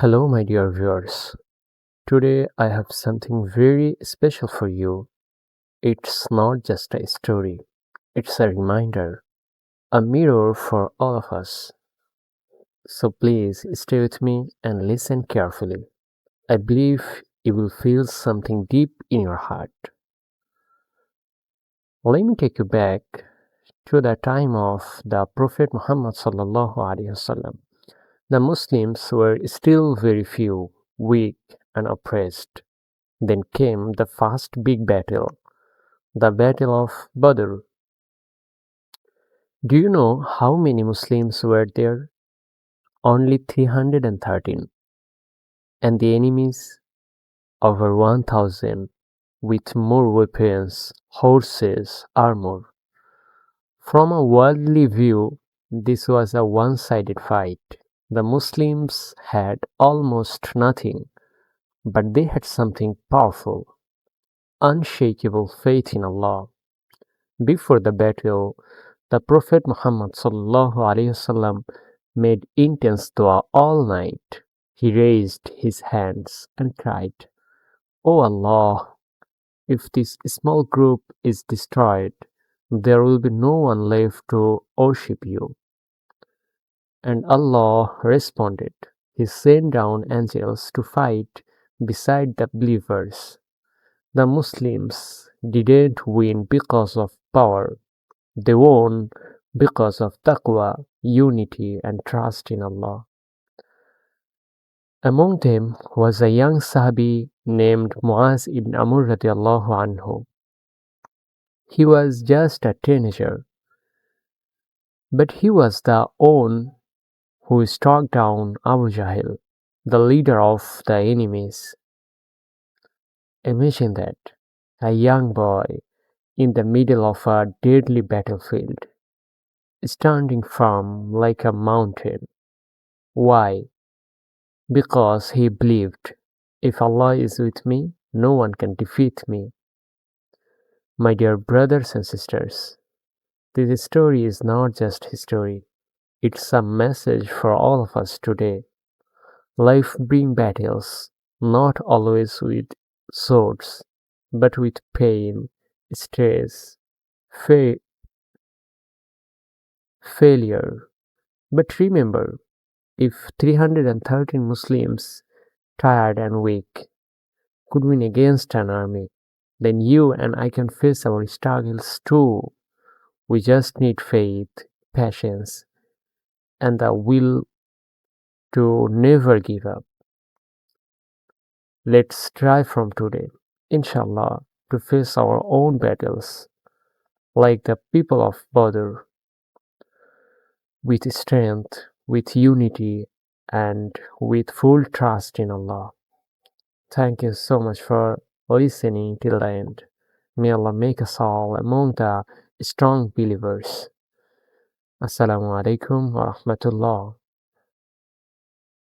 Hello, my dear viewers. Today I have something very special for you. It's not just a story, it's a reminder, a mirror for all of us. So please stay with me and listen carefully. I believe you will feel something deep in your heart. Let me take you back to the time of the Prophet Muhammad sallallahu alaihi wasallam. The Muslims were still very few, weak, and oppressed. Then came the first big battle, the Battle of Badr. Do you know how many Muslims were there? Only 313. And the enemies? Over 1,000, with more weapons, horses, armor. From a worldly view, this was a one-sided fight. The Muslims had almost nothing, but they had something powerful, unshakable faith in Allah. Before the battle, the Prophet Muhammad ﷺ made intense dua all night. He raised his hands and cried, O Allah, if this small group is destroyed, there will be no one left to worship you. And Allah responded. He sent down angels to fight beside the believers. The Muslims didn't win because of power. They won because of taqwa, unity, and trust in Allah. Among them was a young Sahabi named Mu'adh ibn Amr radiallahu anhu. He was just a teenager, but he was the one who struck down Abu Jahl, the leader of the enemies. Imagine that, a young boy in the middle of a deadly battlefield, standing firm like a mountain. Why? Because he believed, if Allah is with me, no one can defeat me. My dear brothers and sisters, this story is not just history, it's a message for all of us today. Life brings battles, not always with swords, but with pain, stress, fa- failure. But remember, if 313 Muslims, tired and weak, could win against an army, then you and I can face our struggles too. We just need faith, patience, and the will to never give up. Let's try from today, Insha'Allah, to face our own battles like the people of Badr, with strength, with unity, and with full trust in Allah. Thank you so much for listening till the end. May Allah make us all among the strong believers. Assalamu alaikum wa rahmatullah.